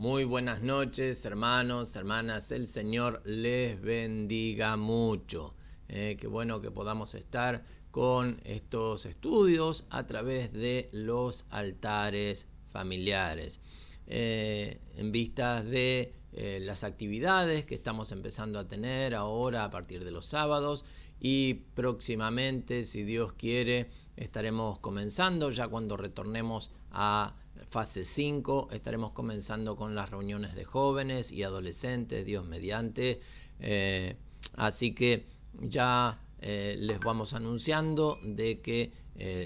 Muy buenas noches, hermanos, hermanas. El Señor les bendiga mucho. Qué bueno que podamos estar con estos estudios a través de los altares familiares. En vistas de las actividades que estamos empezando a tener ahora a partir de los sábados y próximamente, si Dios quiere, estaremos comenzando ya cuando retornemos a fase 5, estaremos comenzando con las reuniones de jóvenes y adolescentes, Dios mediante. Así que ya les vamos anunciando de que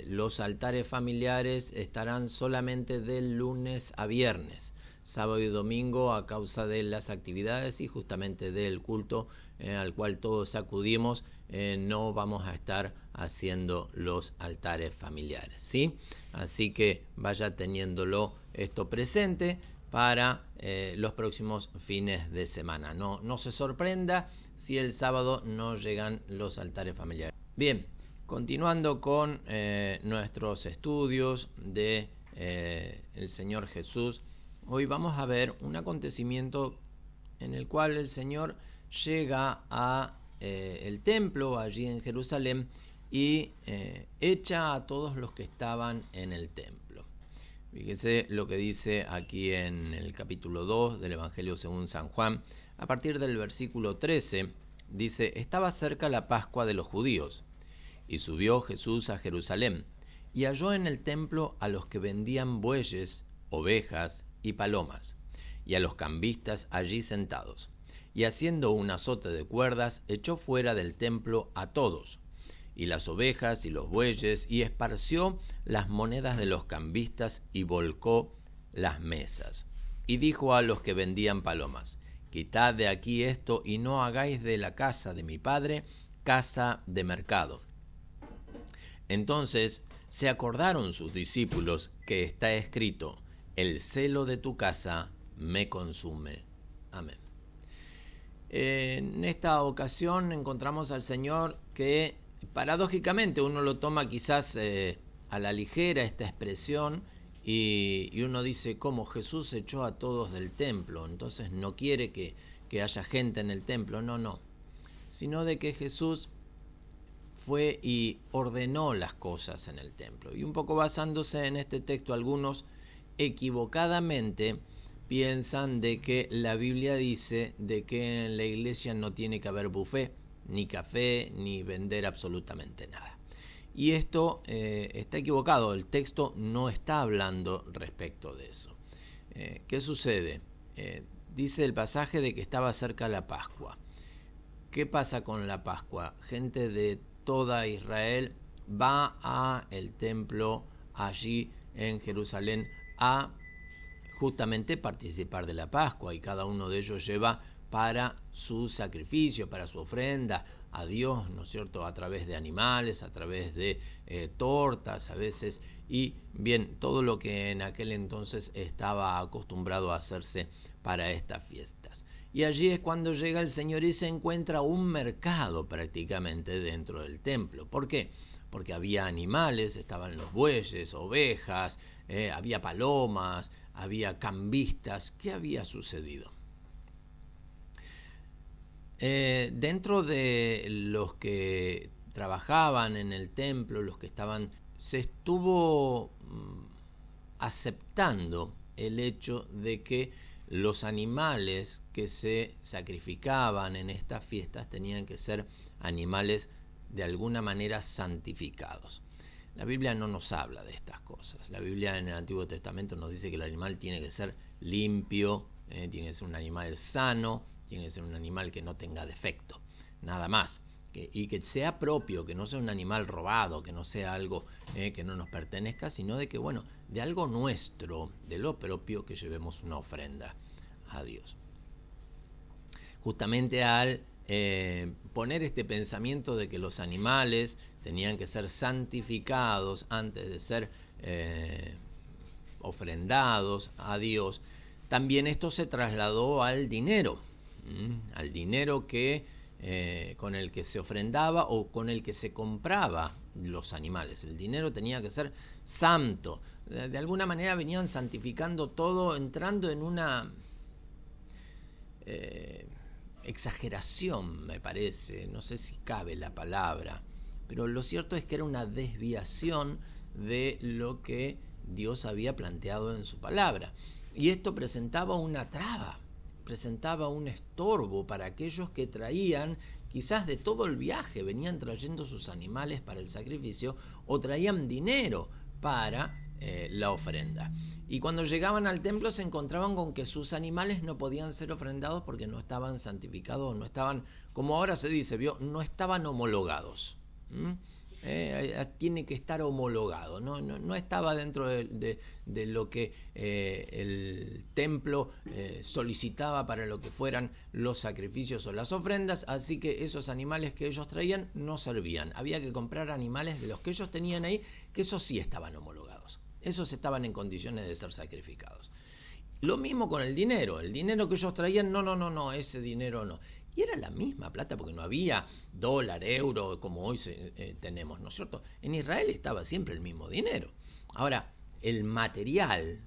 los altares familiares estarán solamente de lunes a viernes. Sábado y domingo, a causa de las actividades y justamente del culto al cual todos acudimos, no vamos a estar haciendo los altares familiares, ¿sí? Así que vaya teniéndolo esto presente para los próximos fines de semana. No se sorprenda si el sábado no llegan los altares familiares. Bien, continuando con nuestros estudios de el Señor Jesús, hoy vamos a ver un acontecimiento en el cual el Señor llega a el templo allí en Jerusalén y echa a todos los que estaban en el templo. Fíjese lo que dice aquí en el capítulo 2 del Evangelio según San Juan, a partir del versículo 13, dice: estaba cerca la Pascua de los judíos, y subió Jesús a Jerusalén, y halló en el templo a los que vendían bueyes, ovejas y palomas, y a los cambistas allí sentados. Y haciendo un azote de cuerdas, echó fuera del templo a todos, y las ovejas y los bueyes, y esparció las monedas de los cambistas, y volcó las mesas. Y dijo a los que vendían palomas: quitad de aquí esto, y no hagáis de la casa de mi padre casa de mercado. Entonces se acordaron sus discípulos que está escrito: el celo de tu casa me consume. Amén. En esta ocasión encontramos al Señor que, paradójicamente, uno lo toma quizás a la ligera esta expresión y uno dice: ¿cómo Jesús echó a todos del templo? Entonces no quiere que haya gente en el templo. No, sino de que Jesús fue y ordenó las cosas en el templo. Y un poco basándose en este texto, algunos equivocadamente piensan de que la Biblia dice de que en la iglesia no tiene que haber buffet, ni café, ni vender absolutamente nada. Y esto está equivocado. El texto no está hablando respecto de eso. ¿Qué sucede? Dice el pasaje de que estaba cerca la Pascua. ¿Qué pasa con la Pascua? Gente de toda Israel va a el templo allí en Jerusalén a justamente participar de la Pascua, y cada uno de ellos lleva para su sacrificio, para su ofrenda a Dios, ¿no es cierto?, a través de animales, a través de tortas a veces, y bien, todo lo que en aquel entonces estaba acostumbrado a hacerse para estas fiestas. Y allí es cuando llega el Señor y se encuentra un mercado prácticamente dentro del templo. ¿Por qué? Porque había animales, estaban los bueyes, ovejas, había palomas, había cambistas. ¿Qué había sucedido? Dentro de los que trabajaban en el templo, los que estaban, se estuvo aceptando el hecho de que los animales que se sacrificaban en estas fiestas tenían que ser animales de alguna manera santificados. La Biblia no nos habla de estas cosas. La Biblia en el Antiguo Testamento nos dice que el animal tiene que ser limpio, tiene que ser un animal sano, tiene que ser un animal que no tenga defecto, nada más. Y que sea propio, que no sea un animal robado, que no sea algo que no nos pertenezca, sino de que, de algo nuestro, de lo propio, que llevemos una ofrenda a Dios. Justamente al poner este pensamiento de que los animales tenían que ser santificados antes de ser ofrendados a Dios, también esto se trasladó al dinero que con el que se ofrendaba o con el que se compraba los animales. El dinero tenía que ser santo. De alguna manera venían santificando todo, entrando en una exageración, me parece. No sé si cabe la palabra, pero lo cierto es que era una desviación de lo que Dios había planteado en su palabra. Y esto presentaba una traba, presentaba un estorbo para aquellos que traían, quizás de todo el viaje, venían trayendo sus animales para el sacrificio o traían dinero para la ofrenda. Y cuando llegaban al templo se encontraban con que sus animales no podían ser ofrendados porque no estaban santificados, no estaban, como ahora se dice, no estaban homologados. Tiene que estar homologado, no estaba dentro de lo que el templo solicitaba para lo que fueran los sacrificios o las ofrendas, así que esos animales que ellos traían no servían. Había que comprar animales de los que ellos tenían ahí, que esos sí estaban homologados, esos estaban en condiciones de ser sacrificados. Lo mismo con el dinero que ellos traían, no, ese dinero no. Y era la misma plata porque no había dólar, euro, como hoy tenemos, ¿no es cierto? En Israel estaba siempre el mismo dinero. Ahora, el material,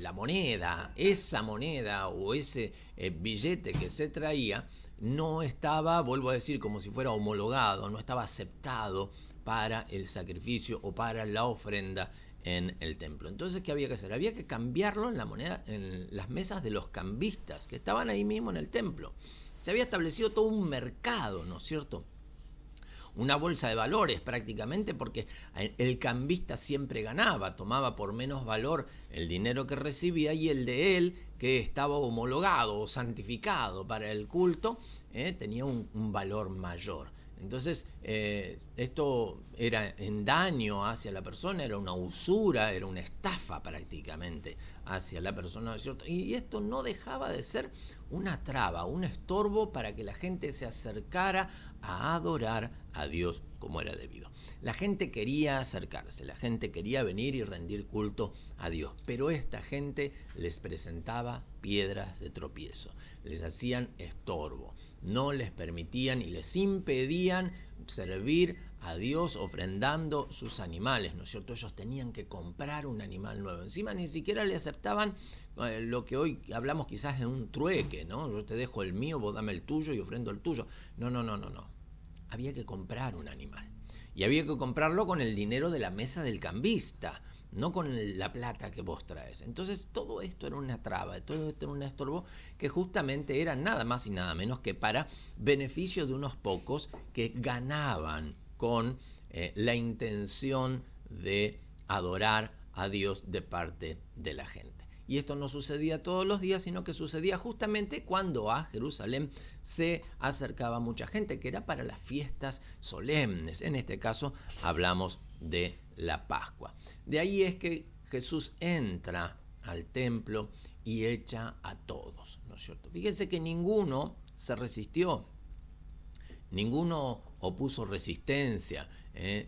la moneda, esa moneda o ese billete que se traía, no estaba, vuelvo a decir, como si fuera homologado, no estaba aceptado para el sacrificio o para la ofrenda en el templo. Entonces, ¿qué había que hacer? Había que cambiarlo en la moneda, en las mesas de los cambistas que estaban ahí mismo en el templo. Se había establecido todo un mercado, ¿no es cierto? Una bolsa de valores prácticamente, porque el cambista siempre ganaba, tomaba por menos valor el dinero que recibía y el de él, que estaba homologado o santificado para el culto, tenía un valor mayor. Entonces, esto era en daño hacia la persona, era una usura, era una estafa prácticamente hacia la persona, ¿no es cierto? Y esto no dejaba de ser una traba, un estorbo para que la gente se acercara a adorar a Dios como era debido. La gente quería acercarse, la gente quería venir y rendir culto a Dios, pero esta gente les presentaba piedras de tropiezo, les hacían estorbo, no les permitían y les impedían servir a Dios ofrendando sus animales, ¿no es cierto? Ellos tenían que comprar un animal nuevo. Encima ni siquiera le aceptaban lo que hoy hablamos quizás de un trueque, ¿no? Yo te dejo el mío, vos dame el tuyo y ofrendo el tuyo. No. Había que comprar un animal. Y había que comprarlo con el dinero de la mesa del cambista, no con la plata que vos traes. Entonces todo esto era una traba, todo esto era un estorbo que justamente era nada más y nada menos que para beneficio de unos pocos que ganaban con la intención de adorar a Dios de parte de la gente. Y esto no sucedía todos los días, sino que sucedía justamente cuando a Jerusalén se acercaba mucha gente, que era para las fiestas solemnes. En este caso hablamos de la Pascua. De ahí es que Jesús entra al templo y echa a todos, ¿no es cierto? Fíjense que ninguno se resistió, ninguno opuso resistencia.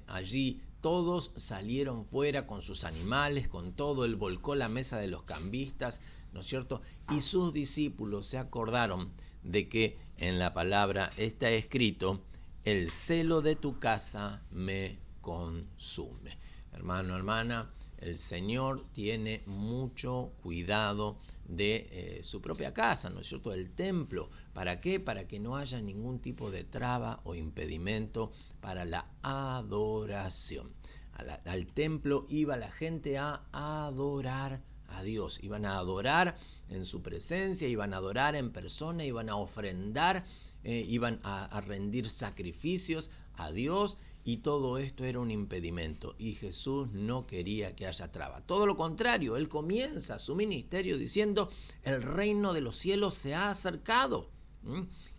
Allí todos salieron fuera con sus animales, con todo. Él volcó la mesa de los cambistas, ¿no es cierto? Y sus discípulos se acordaron de que en la palabra está escrito: el celo de tu casa me consume. Hermano, hermana, el Señor tiene mucho cuidado de su propia casa, ¿no es cierto?, del templo. ¿Para qué? Para que no haya ningún tipo de traba o impedimento para la adoración. Al templo iba la gente a adorar a Dios, iban a adorar en su presencia, iban a adorar en persona, iban a ofrendar, iban a rendir sacrificios a Dios. Y todo esto era un impedimento y Jesús no quería que haya traba. Todo lo contrario, Él comienza su ministerio diciendo: el reino de los cielos se ha acercado.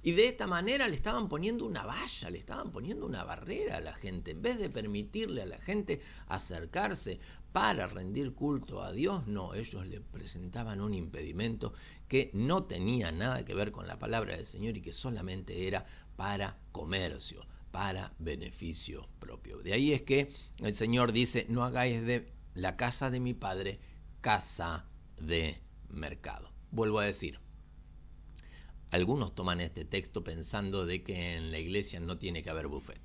Y de esta manera le estaban poniendo una valla, le estaban poniendo una barrera a la gente. En vez de permitirle a la gente acercarse para rendir culto a Dios, no, ellos le presentaban un impedimento que no tenía nada que ver con la palabra del Señor y que solamente era para comercio, para beneficio propio. De ahí es que el Señor dice: no hagáis de la casa de mi Padre casa de mercado. Vuelvo a decir, algunos toman este texto pensando de que en la iglesia no tiene que haber buffet.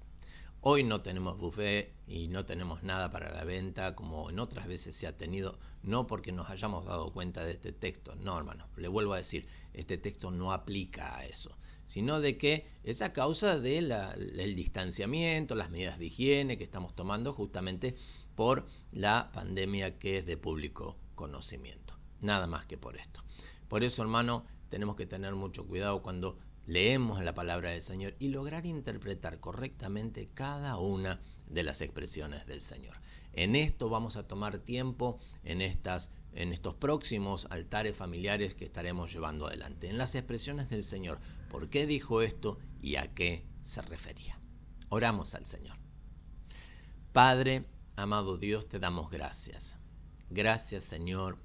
Hoy no tenemos buffet y no tenemos nada para la venta como en otras veces se ha tenido, no porque nos hayamos dado cuenta de este texto, no hermano, le vuelvo a decir, este texto no aplica a eso, sino de que es a causa del distanciamiento, las medidas de higiene que estamos tomando justamente por la pandemia que es de público conocimiento, nada más que por esto. Por eso hermano, tenemos que tener mucho cuidado cuando leemos la palabra del Señor y lograr interpretar correctamente cada una de las expresiones del Señor. En esto vamos a tomar tiempo en estos próximos altares familiares que estaremos llevando adelante. En las expresiones del Señor, ¿por qué dijo esto y a qué se refería? Oramos al Señor. Padre, amado Dios, te damos gracias. Gracias, Señor,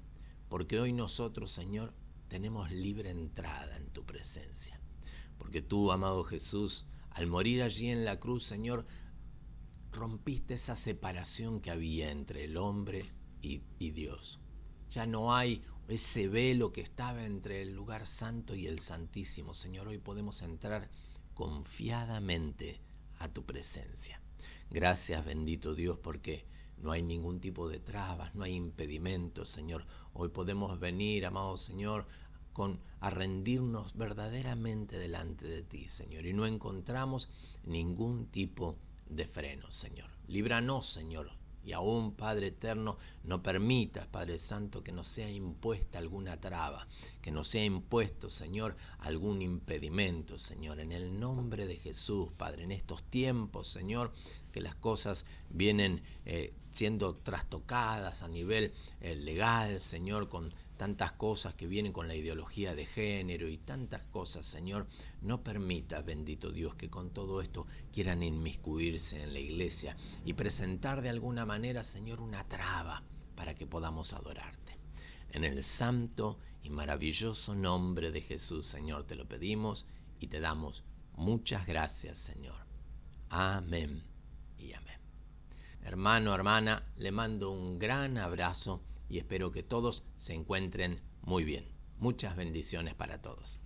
porque hoy nosotros, Señor, tenemos libre entrada en tu presencia. Porque tú, amado Jesús, al morir allí en la cruz, Señor, rompiste esa separación que había entre el hombre y Dios. Ya no hay ese velo que estaba entre el lugar santo y el santísimo. Señor, hoy podemos entrar confiadamente a tu presencia. Gracias, bendito Dios, porque no hay ningún tipo de trabas, no hay impedimentos, Señor. Hoy podemos venir, amado Señor, a rendirnos verdaderamente delante de ti, Señor, y no encontramos ningún tipo de freno, Señor. Líbranos, Señor, y aún, Padre eterno, no permitas, Padre Santo, que nos sea impuesta alguna traba, que nos sea impuesto, Señor, algún impedimento, Señor, en el nombre de Jesús, Padre, en estos tiempos, Señor, que las cosas vienen siendo trastocadas a nivel legal, Señor, con tantas cosas que vienen con la ideología de género y tantas cosas, Señor, no permitas, bendito Dios, que con todo esto quieran inmiscuirse en la iglesia y presentar de alguna manera, Señor, una traba para que podamos adorarte. En el santo y maravilloso nombre de Jesús, Señor, te lo pedimos y te damos muchas gracias, Señor. Amén y amén. Hermano, hermana, le mando un gran abrazo y espero que todos se encuentren muy bien. Muchas bendiciones para todos.